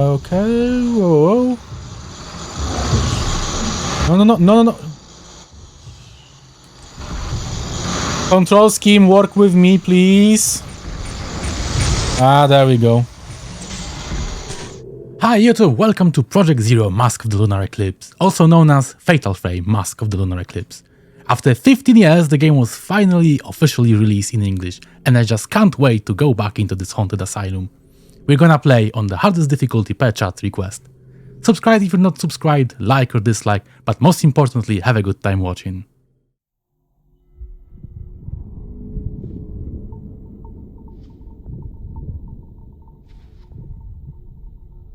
Okay, whoa. No. Control scheme, work with me, please. Ah, there we go. Hi YouTube, welcome to Project Zero Mask of the Lunar Eclipse, also known as Fatal Frame Mask of the Lunar Eclipse. After 15 years, the game was finally officially released in English, and I just can't wait to go back into this haunted asylum. We're gonna play on the hardest difficulty per chat request. Subscribe if you're not subscribed, like or dislike, but most importantly, have a good time watching.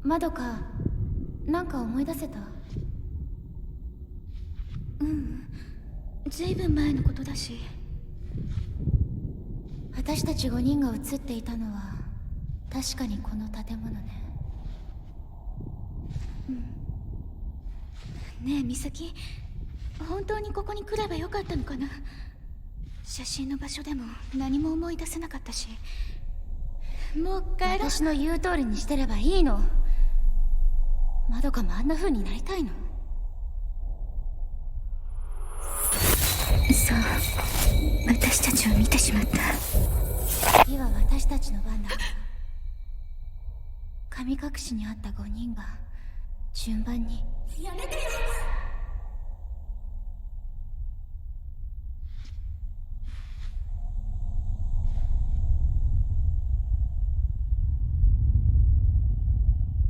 Madoka, なんか思い出せた？ずいぶん前のことだし。私たち5人が映っていたのは確かにこの建物ね。ねえ美咲、本当にここに来ればよかったのかな。写真の場所でも何も思い出せなかったし。もう帰ろう。私の言う通りにしてればいいの。まどかもあんな風になりたいの？そう、私たちを見てしまった。次は私たちの番だ。神隠しにあった5人が順番に。やめてよ。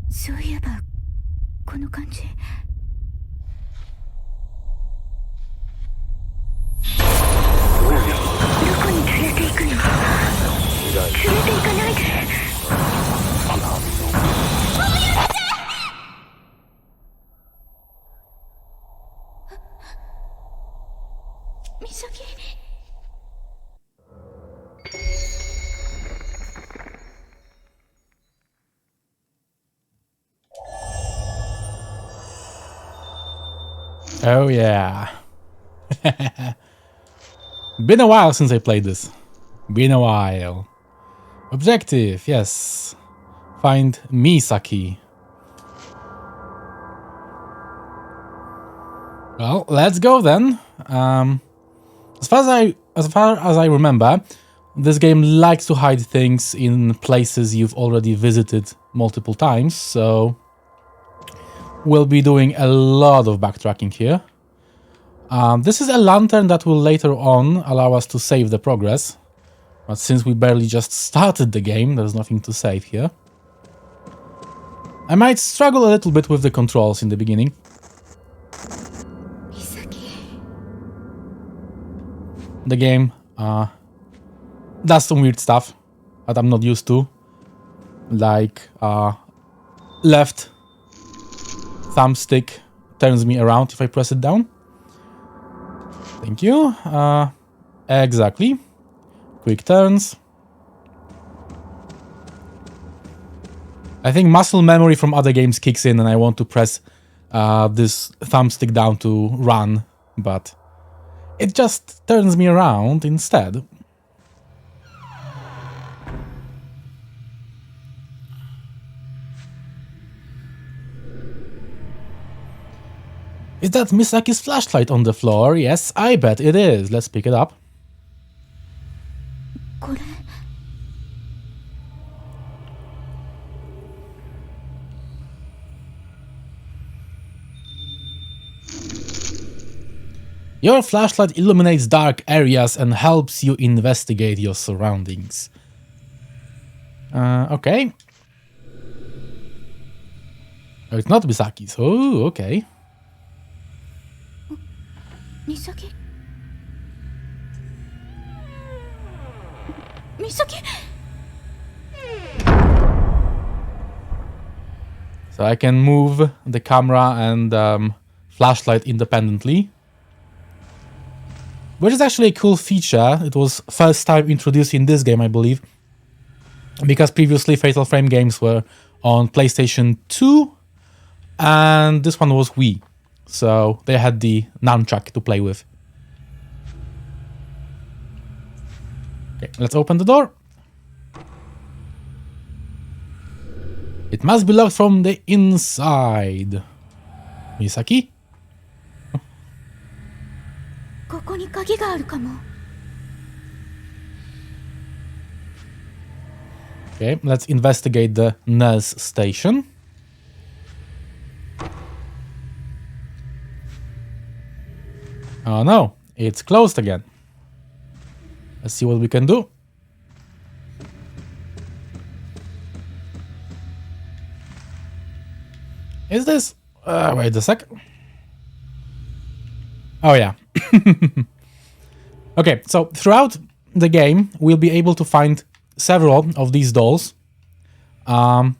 そういえばこの感じ。どこに連れて行くの？連れて行かないで。美咲。Oh yeah. Been a while since I played this. Been a while. Objective, yes. Find Misaki. Well, let's go then. As far as I remember, this game likes to hide things in places you've already visited multiple times, so we'll be doing a lot of backtracking here. This is a lantern that will later on allow us to save the progress. But since we barely just started the game, there's nothing to save here. I might struggle a little bit with the controls in the beginning. The game does some weird stuff that I'm not used to. Like left thumbstick turns me around if I press it down. Thank you. Exactly. Quick turns. I think muscle memory from other games kicks in and I want to press this thumbstick down to run, but it just turns me around instead. Is that Misaki's flashlight on the floor? Yes, I bet it is. Let's pick it up. Your flashlight illuminates dark areas and helps you investigate your surroundings. Okay. Oh, it's not Misaki's. Oh, okay. Misaki? Misaki? So I can move the camera and flashlight independently. Which is actually a cool feature. It was first time introduced in this game, I believe. Because previously Fatal Frame games were on PlayStation 2 and this one was Wii. So they had the nunchuck to play with. Okay, let's open the door. It must be locked from the inside. Misaki? ここに鍵があるかも。 Okay, let's investigate the nurse station. Oh no, it's closed again. Let's see what we can do. Is this... wait a sec. Oh yeah. Okay, so throughout the game, we'll be able to find several of these dolls. They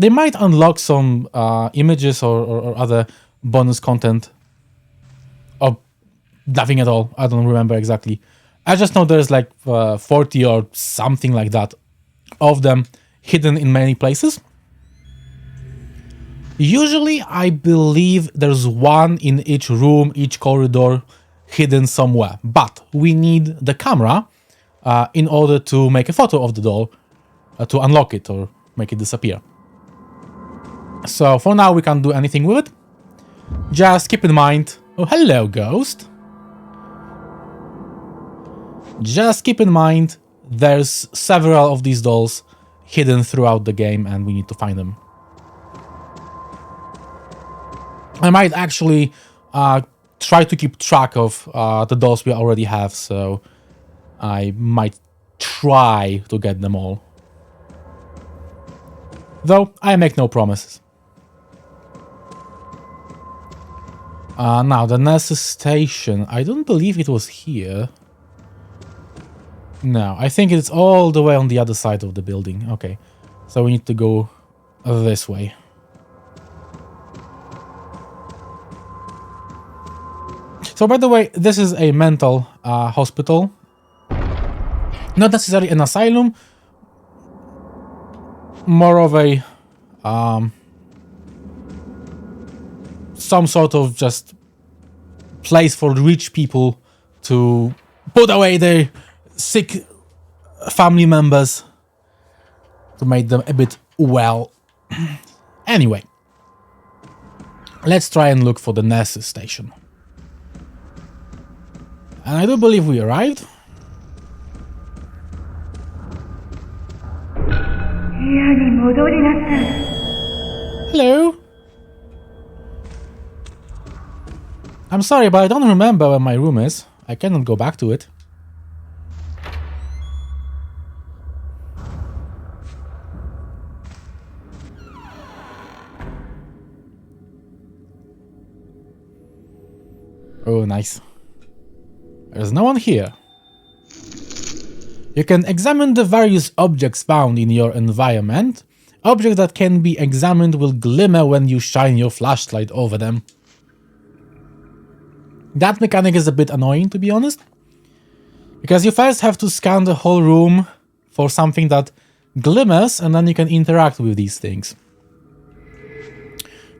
might unlock some images or other bonus content. Or nothing at all. I don't remember exactly. I just know there's like 40 or something like that of them hidden in many places. Usually, I believe there's one in each room, each corridor, hidden somewhere. But we need the camera in order to make a photo of the doll to unlock it or make it disappear. So for now, we can't do anything with it. Just keep in mind... Oh, hello, ghost. Just keep in mind there's several of these dolls hidden throughout the game and we need to find them. I might actually try to keep track of the dolls we already have, so I might try to get them all. Though, I make no promises. Now, the nurse's station. I don't believe it was here. No, I think it's all the way on the other side of the building. Okay, so we need to go this way. So, by the way, this is a mental hospital. Not necessarily an asylum. More of a... some sort of just place for rich people to put away their sick family members to make them a bit well. Anyway, let's try and look for the nurse's station. And I do believe we arrived. Hello. I'm sorry, but I don't remember where my room is. I cannot go back to it. Oh, nice. There's no one here. You can examine the various objects found in your environment. Objects that can be examined will glimmer when you shine your flashlight over them. That mechanic is a bit annoying, to be honest. Because you first have to scan the whole room for something that glimmers, and then you can interact with these things.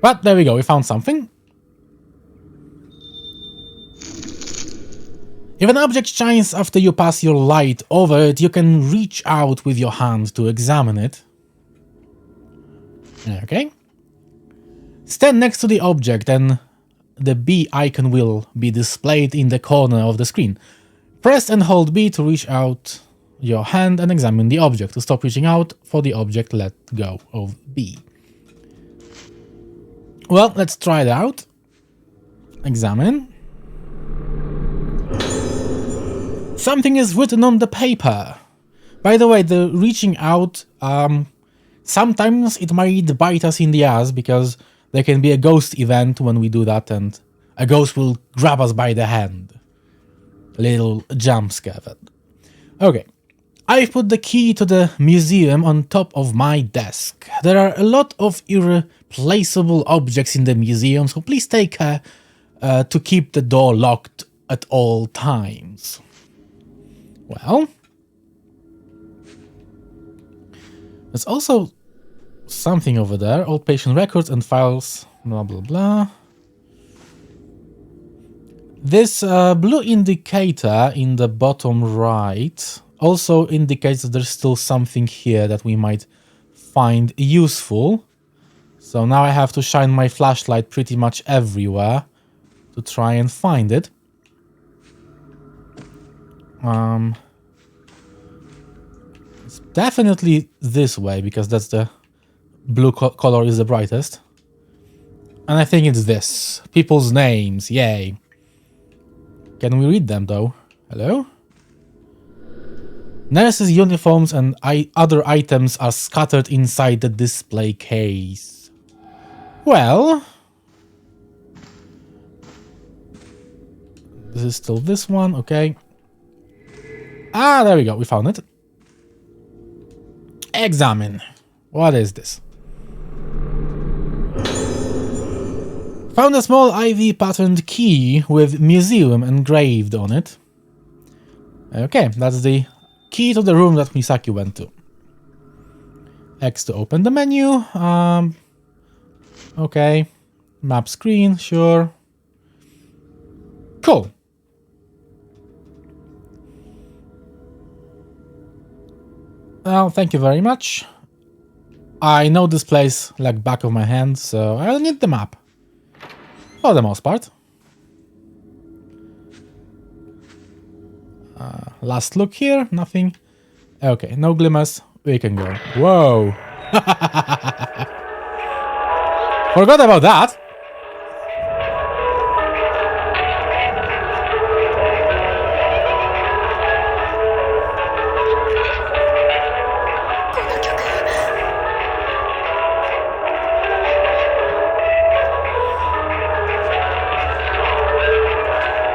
But there we go, we found something. If an object shines after you pass your light over it, you can reach out with your hand to examine it. Okay. Stand next to the object and the B icon will be displayed in the corner of the screen. Press and hold B to reach out your hand and examine the object. To stop reaching out for the object, let go of B. Well, let's try it out. Examine. Something is written on the paper. By the way, the reaching out, sometimes it might bite us in the ass because there can be a ghost event when we do that and a ghost will grab us by the hand. A little jump scare. Okay, I've put the key to the museum on top of my desk. There are a lot of irreplaceable objects in the museum, so please take care to keep the door locked at all times. Well, there's also something over there. All patient records and files, blah, blah, blah. This blue indicator in the bottom right also indicates that there's still something here that we might find useful. So now I have to shine my flashlight pretty much everywhere to try and find it. It's definitely this way because that's the blue color is the brightest. And I think it's this. People's names, yay. Can we read them though? Hello? Nurses' uniforms and other items are scattered inside the display case. Well... This is still this one, okay. Ah, there we go, we found it. Examine. What is this? Found a small IV patterned key with museum engraved on it. Okay, that's the key to the room that Misaki went to. X to open the menu. Okay. Map screen, sure. Cool. Well, thank you very much. I know this place like back of my hand, so I'll need the map. For the most part. Last look here, nothing. Okay, no glimmers, we can go. Whoa! Forgot about that!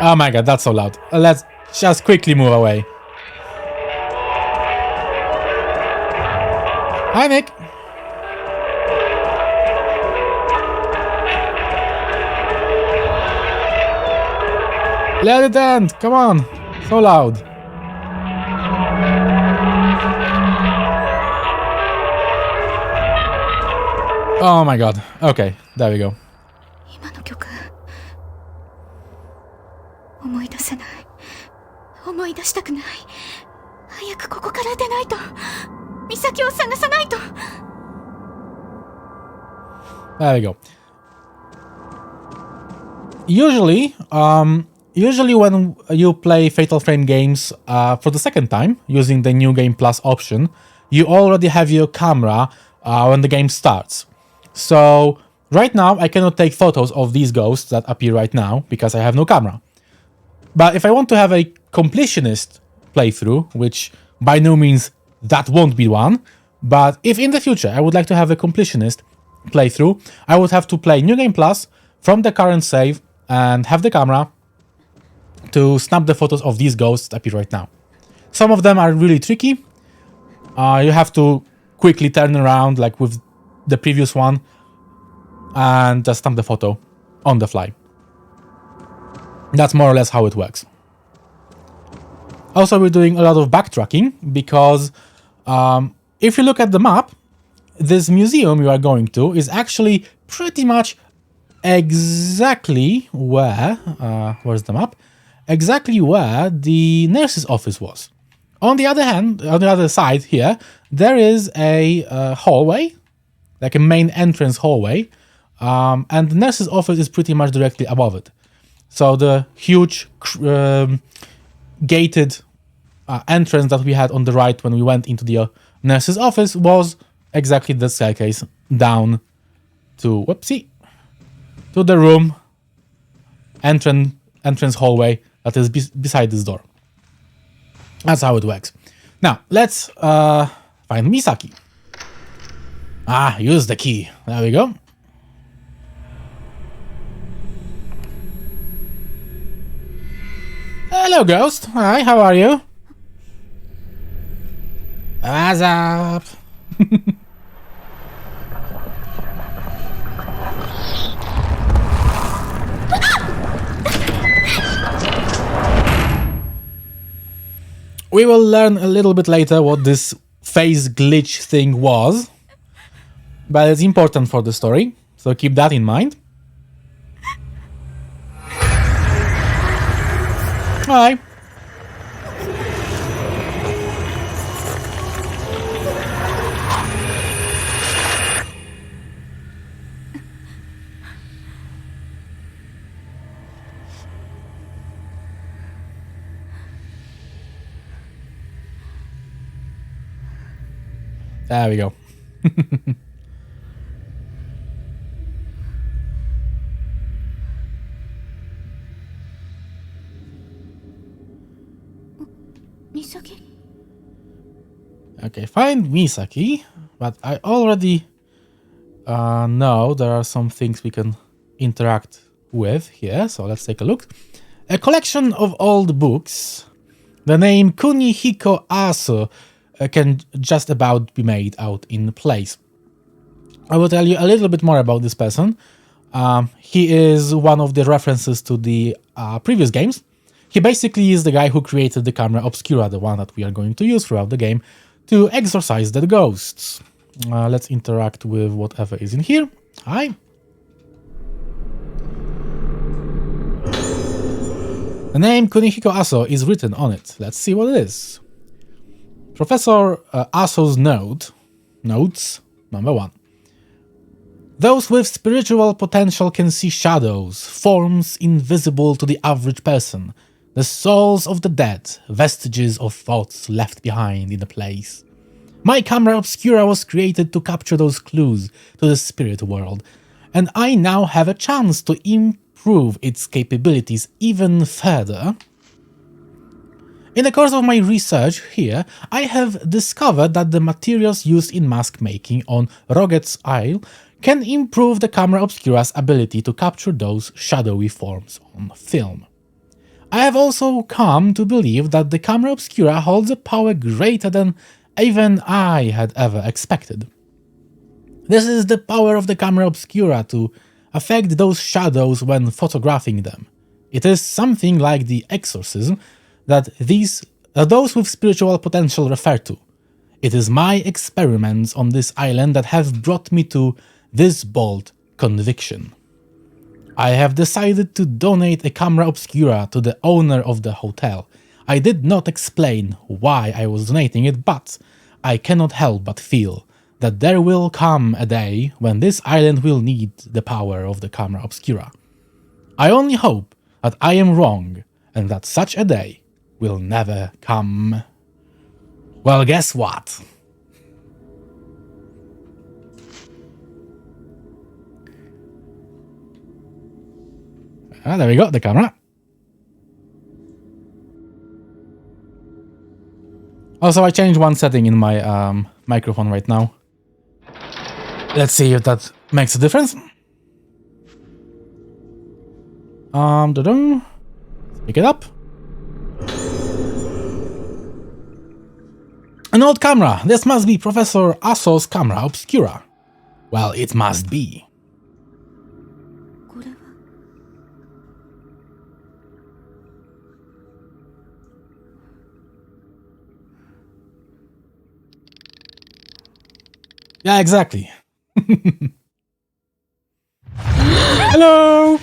Oh my god, that's so loud. Let's just quickly move away. Hi, Nick. Let it end. Come on. So loud. Oh my god. Okay, there we go. 今の曲思い出せない。思い出したくない。早くここから出ないと。美咲を探さないと。There we go. Usually when you play Fatal Frame games for the second time, using the New Game Plus option, you already have your camera when the game starts. So, right now, I cannot take photos of these ghosts that appear right now, because I have no camera. But if I want to have a completionist playthrough, which by no means that won't be one, but if in the future I would like to have a completionist playthrough, I would have to play New Game Plus from the current save and have the camera to snap the photos of these ghosts that appear right now. Some of them are really tricky. You have to quickly turn around like with the previous one and just snap the photo on the fly. That's more or less how it works. Also, we're doing a lot of backtracking because if you look at the map, this museum you are going to is actually pretty much exactly where, where's the map? Exactly where the nurse's office was. On the other hand, on the other side here, there is a hallway, like a main entrance hallway, and the nurse's office is pretty much directly above it. So the huge gated entrance that we had on the right when we went into the nurse's office was exactly the staircase down to, whoopsie, to the room, entrance hallway that is beside this door. That's how it works. Now, let's find Misaki. Ah, use the key. There we go. Hello, Ghost. Hi, how are you? What's up? We will learn a little bit later what this phase glitch thing was, but it's important for the story, so keep that in mind. Hi. There we go. Misaki? Okay, find Misaki, but I already know there are some things we can interact with here, so let's take a look. A collection of old books. The name Kunihiko Aso can just about be made out in place. I will tell you a little bit more about this person. He is one of the references to the previous games. He basically is the guy who created the camera obscura, the one that we are going to use throughout the game, to exorcise the ghosts. Let's interact with whatever is in here. Hi. The name Kunihiko Aso is written on it. Let's see what it is. Professor Aso's notes, number 1. Those with spiritual potential can see shadows, forms invisible to the average person, the souls of the dead, vestiges of thoughts left behind in a place. My camera obscura was created to capture those clues to the spirit world, and I now have a chance to improve its capabilities even further. In the course of my research here, I have discovered that the materials used in mask making on Rogetsu can improve the camera obscura's ability to capture those shadowy forms on film. I have also come to believe that the camera obscura holds a power greater than even I had ever expected. This is the power of the camera obscura to affect those shadows when photographing them. It is something like the exorcism that those with spiritual potential refer to. It is my experiments on this island that have brought me to this bold conviction. I have decided to donate a camera obscura to the owner of the hotel. I did not explain why I was donating it, but I cannot help but feel that there will come a day when this island will need the power of the camera obscura. I only hope that I am wrong and that such a day will never come. Well, guess what? There we go, the camera. Also, I changed one setting in my microphone right now. Let's see if that makes a difference. Pick it up. An old camera. This must be Professor Aso's camera obscura. Well, it must be. Yeah, exactly. Hello!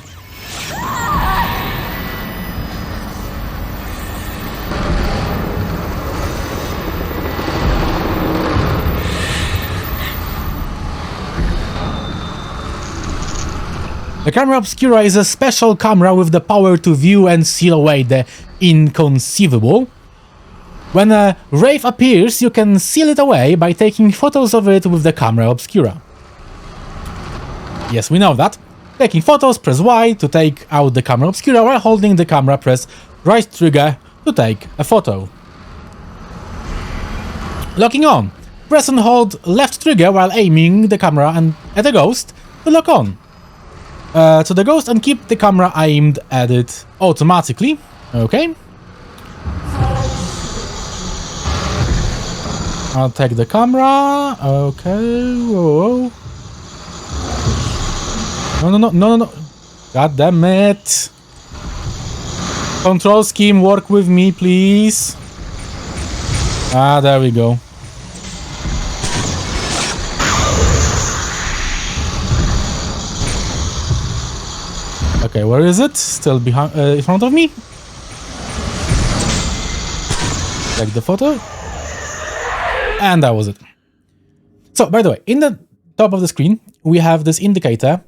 The camera obscura is a special camera with the power to view and seal away the inconceivable. When a wraith appears, you can seal it away by taking photos of it with the camera obscura. Yes, we know that. Taking photos, press Y to take out the camera obscura, while holding the camera, press right trigger to take a photo. Locking on. Press and hold left trigger while aiming the camera and at a ghost to lock on. To the ghost and keep the camera aimed at it automatically. Okay. I'll take the camera. Okay. Whoa. No. God damn it. Control scheme, work with me, please. Ah, there we go. Okay, where is it? Still behind, in front of me? Take the photo. And that was it. So, by the way, in the top of the screen, we have this indicator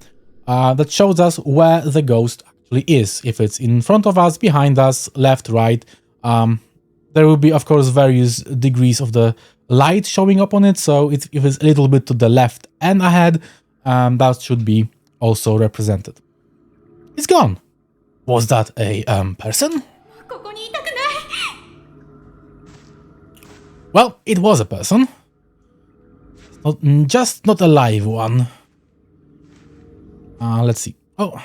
that shows us where the ghost actually is. If it's in front of us, behind us, left, right. There will be, of course, various degrees of the light showing up on it. So if it's a little bit to the left and ahead, that should be also represented. It's gone. Was that a person? Well, it was a person. Just not a live one. Let's see. Oh,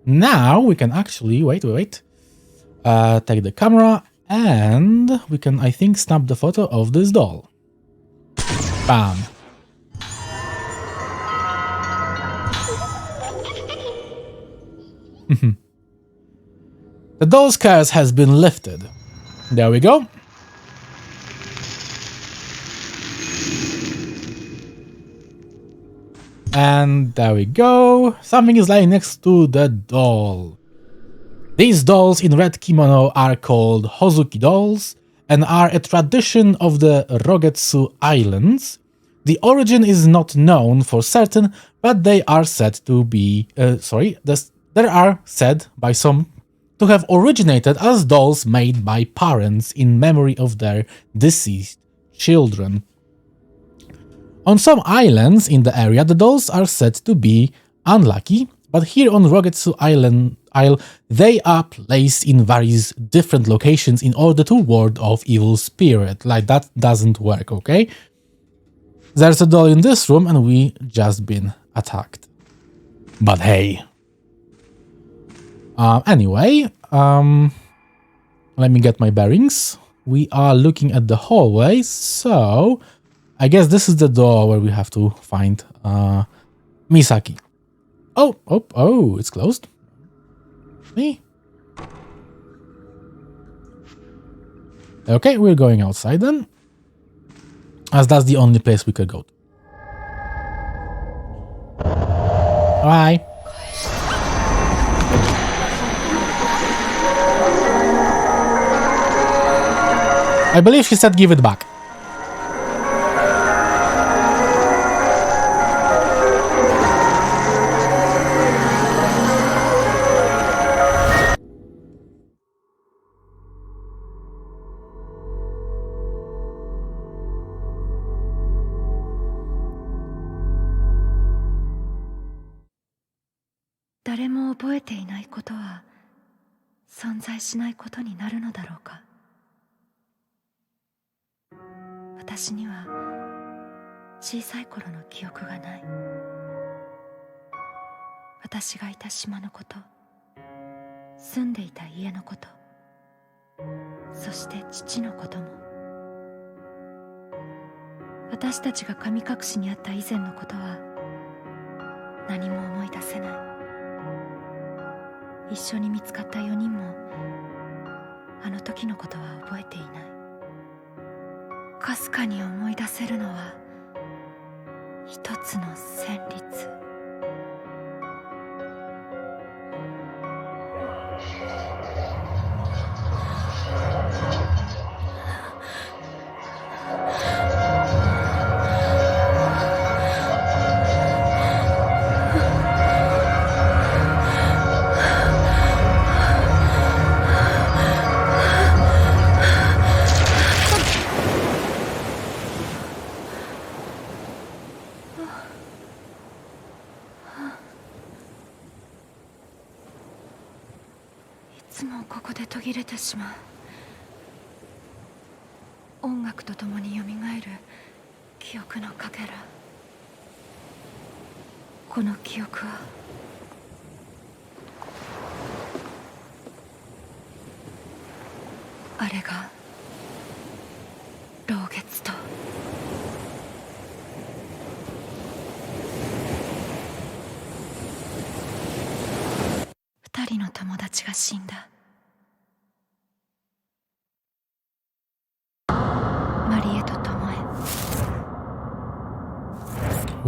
now we can actually wait. Take the camera and we can, I think, snap the photo of this doll. Bam. The doll's curse has been lifted. There we go. And there we go. Something is lying next to the doll. These dolls in red kimono are called Hozuki dolls and are a tradition of the Rogetsu Islands. The origin is not known for certain, but they are said to be there are said by some to have originated as dolls made by parents in memory of their deceased children. On some islands in the area, the dolls are said to be unlucky, but here on Rogetsu Isle, they are placed in various different locations in order to ward off evil spirit. Like, that doesn't work, okay? There's a doll in this room and we just been attacked. But hey. Anyway, let me get my bearings. We are looking at the hallway, so I guess this is the door where we have to find Misaki. Oh, it's closed. Me? Okay, we're going outside then, as that's the only place we could go to. Bye. I believe she said give it back.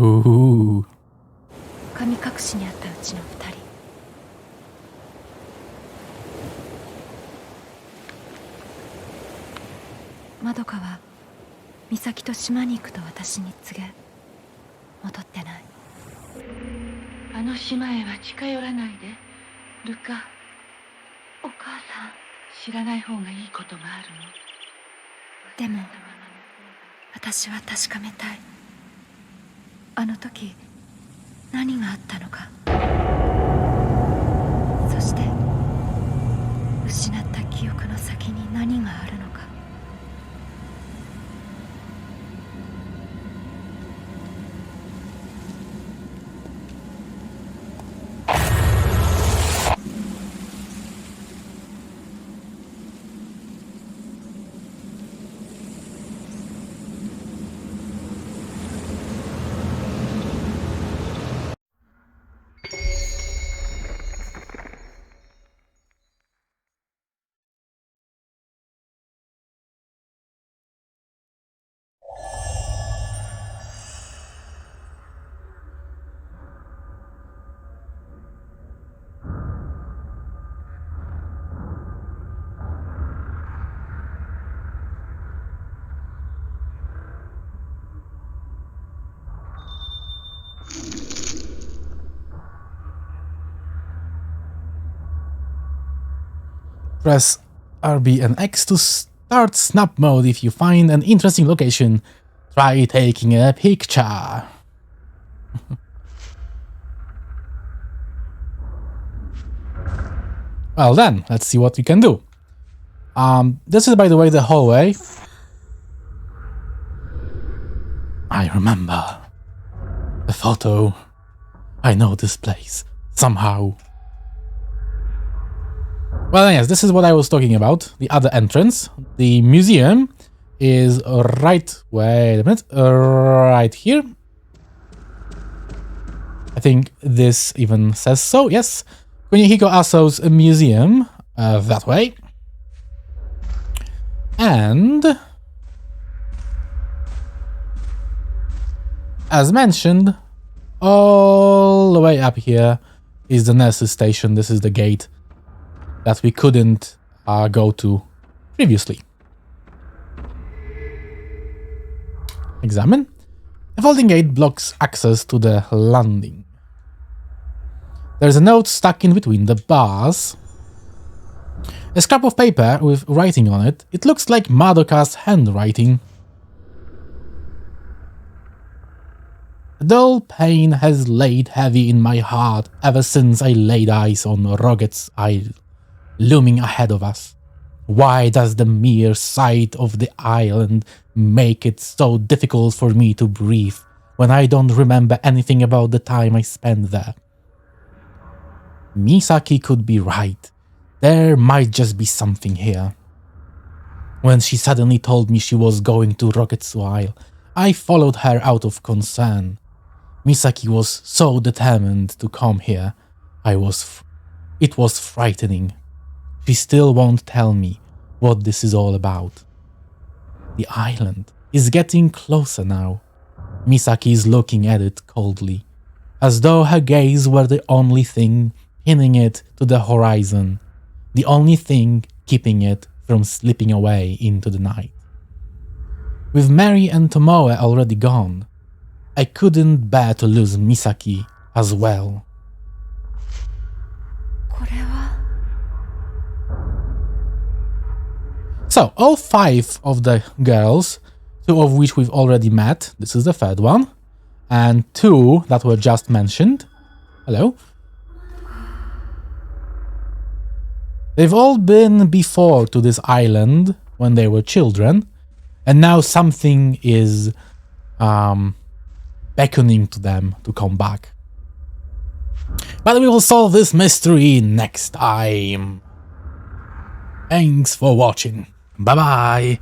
Ooh. 神隠しにあったうちの2人。まどかは美咲と島に行くと私に告げ、戻ってない。あの島へは近寄らないで、ルカ。お母さん、知らない方がいいことがあるの。でも私は確かめたい。あの時何があったのか。そして失った記憶の先に何があるのか。Press RB and X to start snap mode if you find an interesting location. Try taking a picture. Well then, let's see what we can do. This is, by the way, the hallway. I remember. The photo. I know this place. Somehow. Well, yes, this is what I was talking about. The other entrance. The museum is right... Wait a minute. Right here. I think this even says so. Yes. Kunihiko Aso's museum. That way. And... as mentioned, all the way up here is the nurse's station. This is the gate that we couldn't go to previously. Examine. A folding gate blocks access to the landing. There's a note stuck in between the bars. A scrap of paper with writing on it. It looks like Madoka's handwriting. A dull pain has laid heavy in my heart ever since I laid eyes on Rogetsu Isle, looming ahead of us. Why does the mere sight of the island make it so difficult for me to breathe when I don't remember anything about the time I spent there? Misaki could be right. There might just be something here. When she suddenly told me she was going to Rogetsu Isle, I followed her out of concern. Misaki was so determined to come here. It was frightening. She still won't tell me what this is all about. The island is getting closer now. Misaki is looking at it coldly, as though her gaze were the only thing pinning it to the horizon, the only thing keeping it from slipping away into the night. With Mary and Tomoe already gone, I couldn't bear to lose Misaki as well. これは So, all 5 of the girls, 2 of which we've already met, this is the 3rd one, and 2 that were just mentioned. Hello. They've all been before to this island when they were children, and now something is beckoning to them to come back. But we will solve this mystery next time. Thanks for watching. Bye bye.